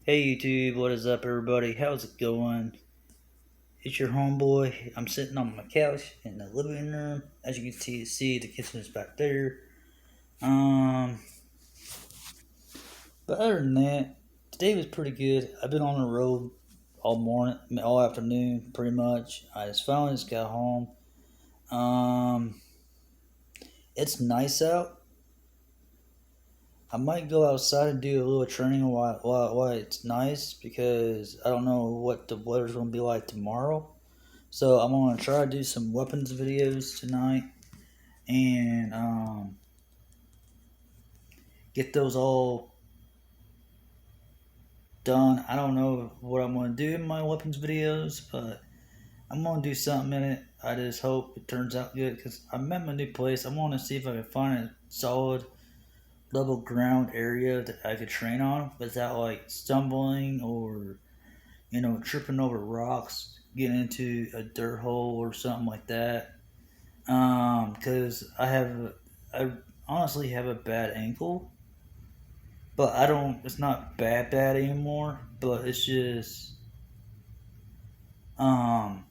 Hey YouTube, what is up everybody? How's it going? It's your homeboy. I'm sitting on my couch in the living room. As you can see the kitchen is back there. Um, but other than that, today was pretty good. I've been on the road all morning, all afternoon, pretty much. I finally just got home. Um, it's nice out. I might go outside and do a little training while it's nice because I don't know what the weather's going to be like tomorrow. So I'm gonna try to do some weapons videos tonight and get those all done. I don't know what I'm gonna do in my weapons videos, but I'm gonna do something in it. I just hope it turns out good because I'm at my new place. I want to see if I can find a solid level ground area that I could train on without like stumbling or tripping over rocks, getting into a dirt hole or something like that. Because I honestly have a bad ankle, but I don't. It's not bad anymore. But um,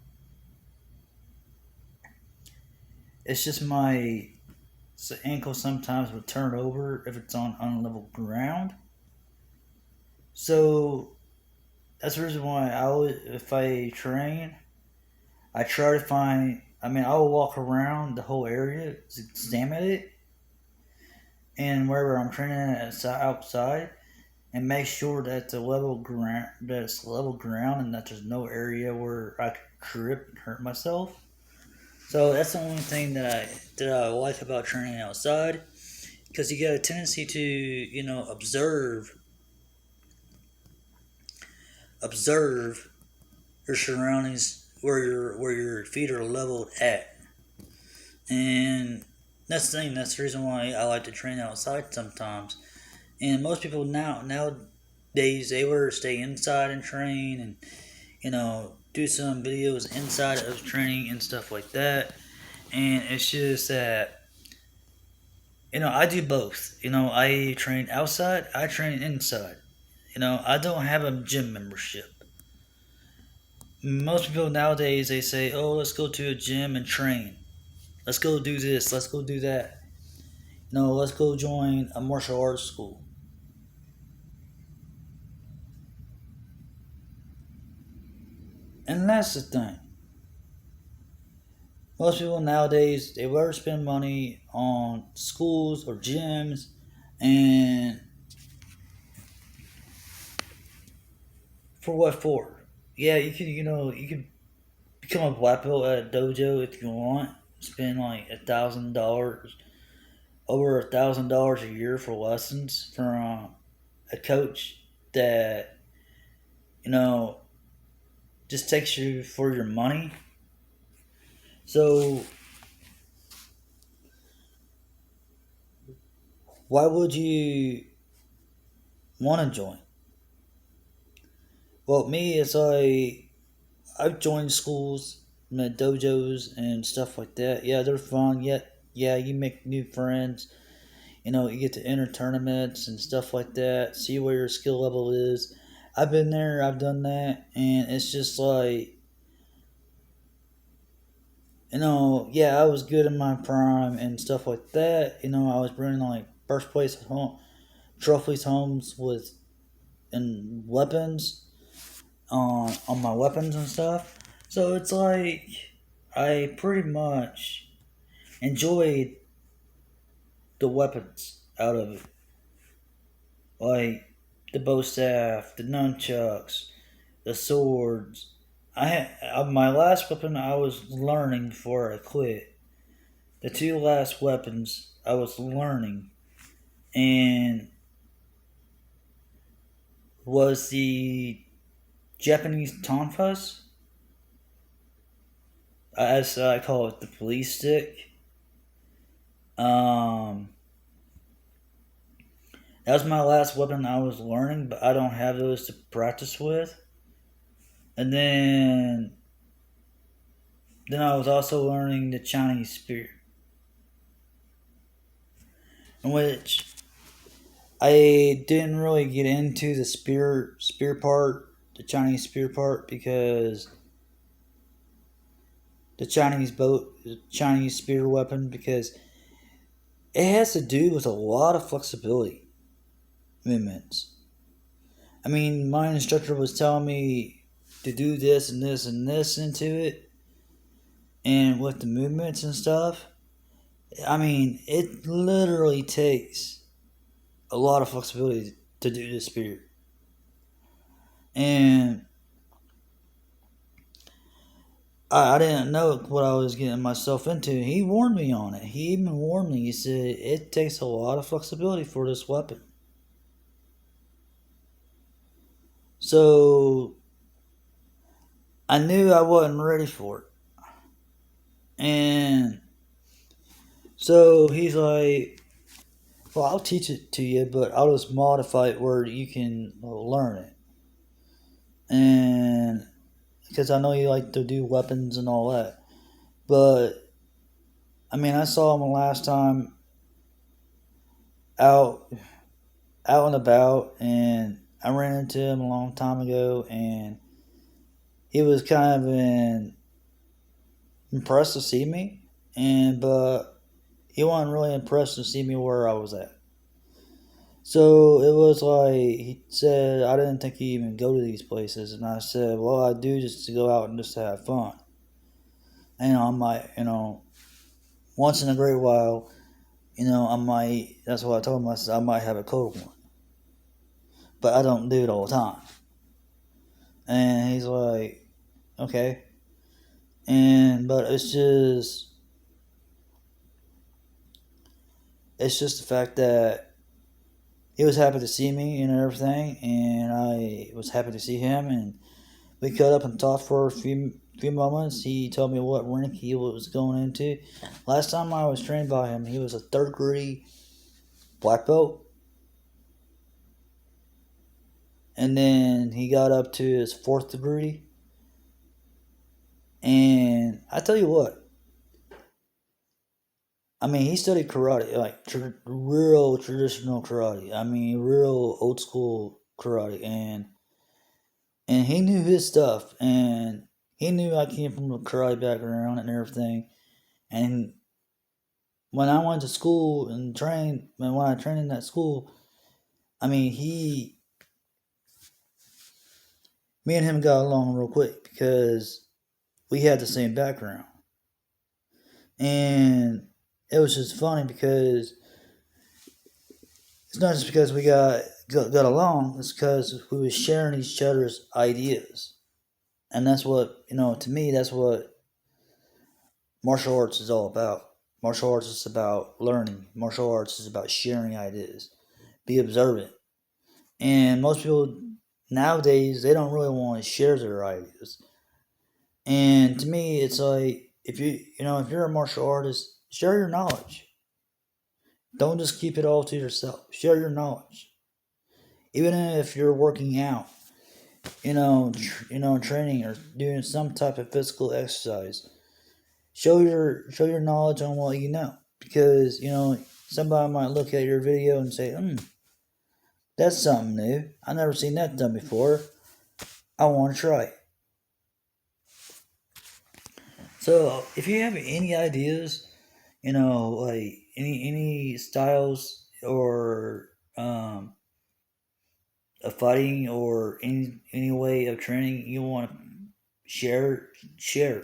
it's just my ankle sometimes will turn over if it's on unlevel ground. So that's the reason why if I train, I try to find. I mean, I will walk around the whole area, examine it, and wherever I'm training outside, and make sure that it's level ground and that there's no area where I could trip and hurt myself. So that's the only thing that I like about training outside, because you got a tendency to observe your surroundings where your feet are leveled at, and that's the thing. That's the reason why I like to train outside sometimes. And most people nowadays they were stay inside and train and do some videos inside of training and stuff like that. And it's just that I do both. I train outside, I train inside. I don't have a gym membership. Most people nowadays they say, "Oh, let's go to a gym and train. Let's go do this. Let's go do that. Let's go join a martial arts school." And that's the thing. Most people nowadays they rather spend money on schools or gyms, and for what for? Yeah, you could become a black belt at a dojo if you want. Spend like $1,000, over $1,000 a year for lessons from a coach that you know just takes you for your money. So why would you want to join? Well, me, it's like I've joined schools, dojos, and stuff like that. Yeah, they're fun. Yeah, you make new friends. You get to enter tournaments and stuff like that. See where your skill level is. I've been there. I've done that, and it's just like yeah, I was good in my prime and stuff like that. I was bringing like first place home trophies homes with and weapons on my weapons and stuff. So it's like I pretty much enjoyed the weapons out of it, like the bow staff, the nunchucks, the swords. My last weapon I was learning before I quit. The two last weapons I was learning and was the Japanese tonfas, as I call it, the police stick. Um, that was my last weapon I was learning, but I don't have those to practice with. And then I was also learning the Chinese spear, in which I didn't really get into the spear part, the Chinese spear part, because the Chinese spear weapon, because it has to do with a lot of flexibility movements. I mean, my instructor was telling me to do this and this and this into it, and with the movements and stuff. I mean, it literally takes a lot of flexibility to do this spear. And I didn't know what I was getting myself into. He warned me on it. He even warned me. He said it takes a lot of flexibility for this weapon. So I knew I wasn't ready for it. And so he's like, well, I'll teach it to you, but I'll just modify it where you can learn it. And because I know you like to do weapons and all that. But I mean, I saw him last time out out and about, and I ran into him a long time ago, and he was kind of impressed to see me, and but he wasn't really impressed to see me where I was at. So it was like he said, I didn't think he even go to these places, and I said, well, I do just to go out and just to have fun. And I might, once in a great while, I might. That's what I told him. I said I might have a cold one, but I don't do it all the time. And he's like, okay. And but it's just the fact that he was happy to see me and everything, and I was happy to see him, and we cut up and talked for a few moments. He told me what rank he was going into. Last time I was trained by him, he was a third degree black belt, and then he got up to his fourth degree. And I tell you what, I mean, he studied karate, like real traditional karate. I mean, real old school karate, and he knew his stuff, and he knew I came from a karate background and everything. And when I went to school and trained, when I trained in that school, I mean, me and him got along real quick because we had the same background, and it was just funny because it's not just because we got along; it's because we was sharing each other's ideas, and that's what to me, that's what martial arts is all about. Martial arts is about learning. Martial arts is about sharing ideas. Be observant. And most people nowadays they don't really want to share their ideas. And to me, it's like if you're a martial artist, share your knowledge. Don't just keep it all to yourself. Share your knowledge. Even if you're working out, training or doing some type of physical exercise, show your knowledge on what you know, because somebody might look at your video and say, that's something new. I never seen that done before. I want to try it. So if you have any ideas, like any styles or of fighting or any way of training you want to share.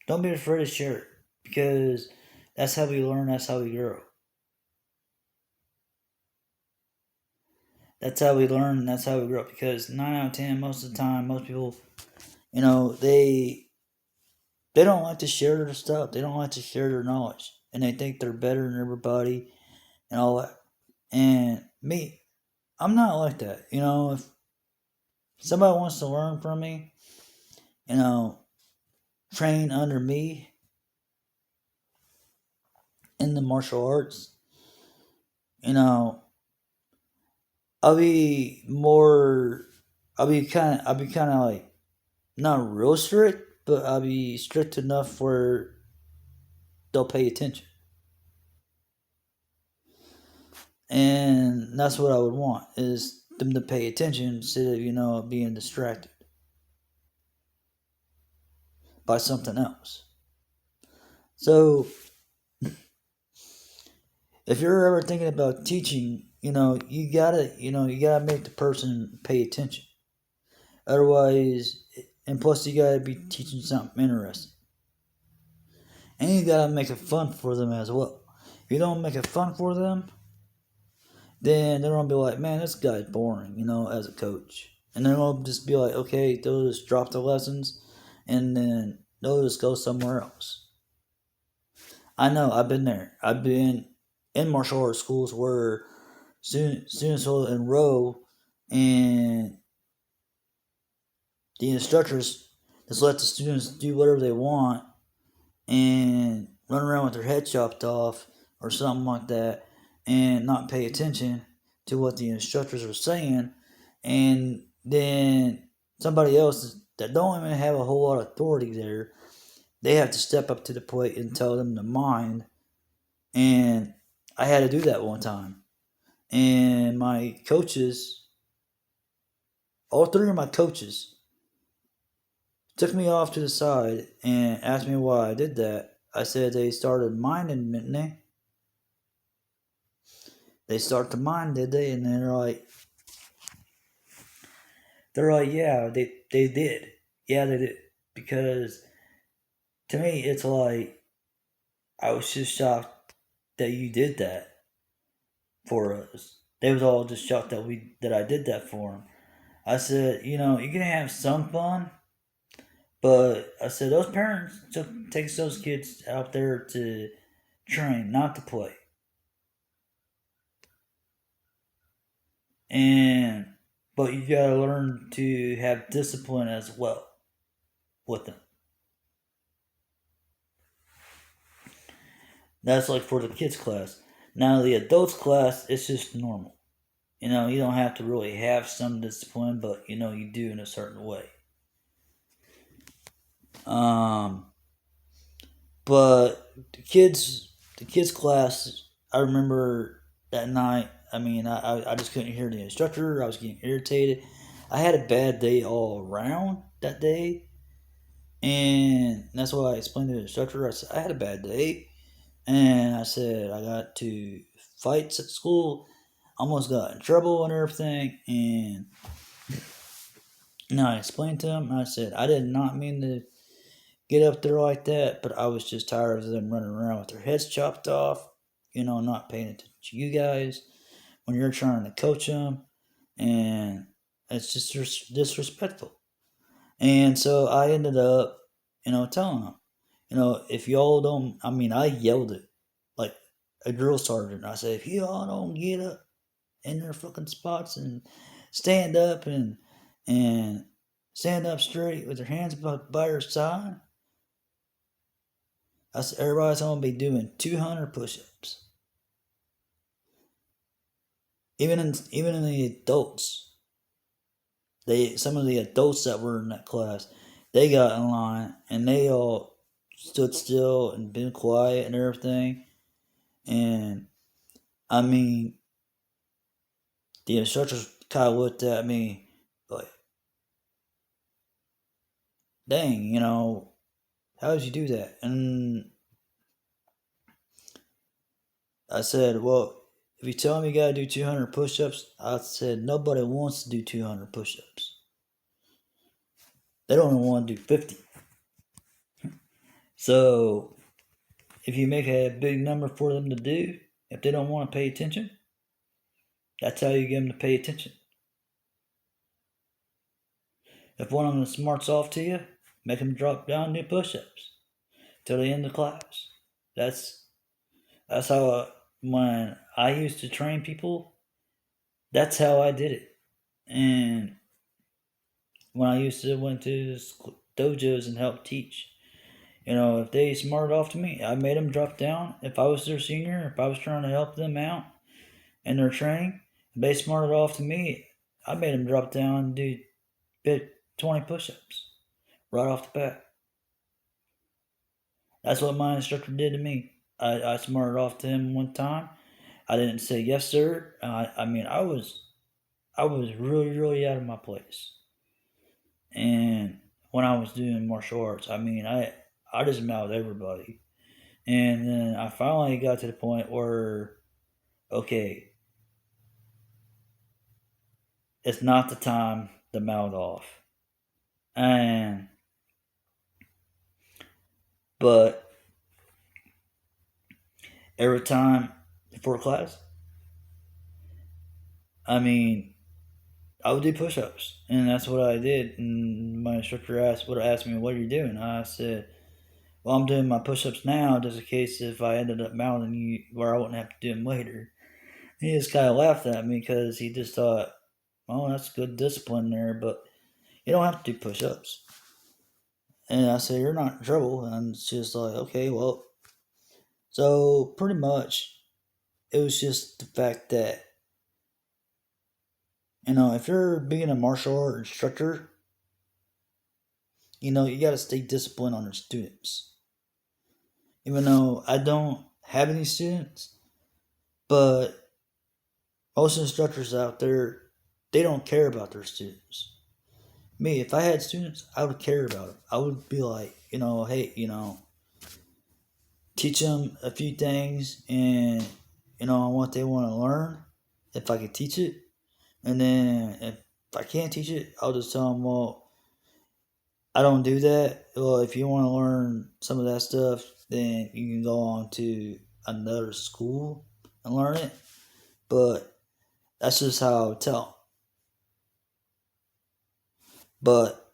Don't be afraid to share it, because that's how we learn. That's how we grow. That's how we learn. And that's how we grow. Because 9 out of 10, most of the time, most people, you know, they they don't like to share their stuff. They don't like to share their knowledge, and they think they're better than everybody and all that. And me, I'm not like that. If somebody wants to learn from me, you know, train under me in the martial arts, you know, I'll be more. I'll be kind of like not real strict, but I'll be strict enough where they'll pay attention. And that's what I would want is them to pay attention instead of, being distracted by something else. So if you're ever thinking about teaching, you gotta make the person pay attention. Otherwise, and plus you gotta be teaching something interesting. And you gotta make it fun for them as well. If you don't make it fun for them, then they're gonna be like, man, this guy's boring, as a coach. And then they'll just be like, okay, they'll just drop the lessons and then they'll just go somewhere else. I know, I've been there. I've been in martial arts schools where students will enroll and the instructors just let the students do whatever they want and run around with their head chopped off or something like that and not pay attention to what the instructors are saying. And then somebody else that don't even have a whole lot of authority there, they have to step up to the plate and tell them to mind. And I had to do that one time. And my coaches, all three of my coaches, took me off to the side and asked me why I did that. I said they started minding, didn't they? They start to mind, did they? And they're like, yeah, they did. Yeah, they did. Because to me, it's like, I was just shocked that you did that for us. They was all just shocked that I did that for them. I said, you can have some fun, but I said those parents takes those kids out there to train, not to play. And but you gotta learn to have discipline as well with them. That's like for the kids class. Now the adults class, it's just normal. You don't have to really have some discipline, but you do in a certain way. Um, but the kids class, I remember that night. I mean, I just couldn't hear the instructor. I was getting irritated. I had a bad day all around that day, and that's why I explained to the instructor. I said I had a bad day, and I said I got to fights at school, almost got in trouble and everything, and I explained to him. I said I did not mean to get up there like that, but I was just tired of them running around with their heads chopped off, not paying attention to you guys when you're trying to coach them, and it's just disrespectful. And so I ended up, telling them, if y'all don't, I mean, I yelled it like a drill sergeant. I said, if y'all don't get up in their fucking spots and stand up and stand up straight with their hands by your side, I said, everybody's gonna be doing 200 push-ups. Even in the adults, some of the adults that were in that class, they got in line and they all stood still and been quiet and everything. And I mean, the instructors kind of looked at me like, "Dang, how did you do that?" And I said, "Well, if you tell me you gotta do 200 push-ups," I said nobody wants to do 200 push-ups. They don't even want to do 50. So if you make a big number for them to do, if they don't want to pay attention, that's how you get them to pay attention. If one of them smarts off to you, make them drop down and do push-ups till the end of class. That's that's how when I used to train people, that's how I did it. And when I used to went to dojos and help teach, if they smarted off to me, I made them drop down. If I was their senior, if I was trying to help them out in their training, if they smarted off to me, I made them drop down and do 20 push-ups right off the bat. That's what my instructor did to me. I smarted off to him one time. I didn't say yes, sir. I mean, I was really, really out of my place. And when I was doing martial arts, I mean, I just mouthed everybody. And then I finally got to the point where, okay, it's not the time to mouth off. And, but every time before class, I mean, I would do push ups. And that's what I did. And my instructor asked me, what are you doing? I said, well, I'm doing my push ups now just in case if I ended up mouthing you where I wouldn't have to do them later. He just kind of laughed at me because he just thought, oh, that's good discipline there, but you don't have to do push ups. And I said, you're not in trouble. And it's just like, okay, well. So pretty much it was just the fact that, if you're being a martial art instructor, you got to stay disciplined on your students. Even though I don't have any students, but most instructors out there, they don't care about their students. Me, if I had students, I would care about them. I would be like, hey, teach them a few things and, on what they want to learn, if I could teach it. And then if I can't teach it, I'll just tell them, well, I don't do that. Well, if you want to learn some of that stuff, then you can go on to another school and learn it. But that's just how I would tell 'em. But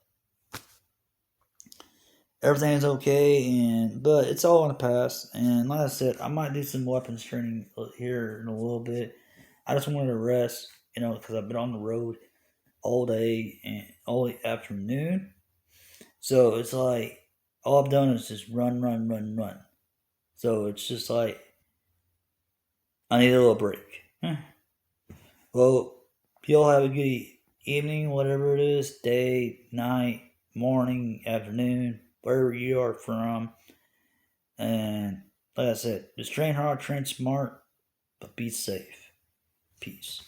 everything's okay, but it's all in the past. And like I said, I might do some weapons training here in a little bit. I just wanted to rest, because I've been on the road all day and all the afternoon. So it's like all I've done is just run, run, run, run. So it's just like I need a little break. Well, y'all have a good evening, whatever it is, day, night, morning, afternoon, wherever you are from. And like I said, just train hard, train smart, but be safe. Peace.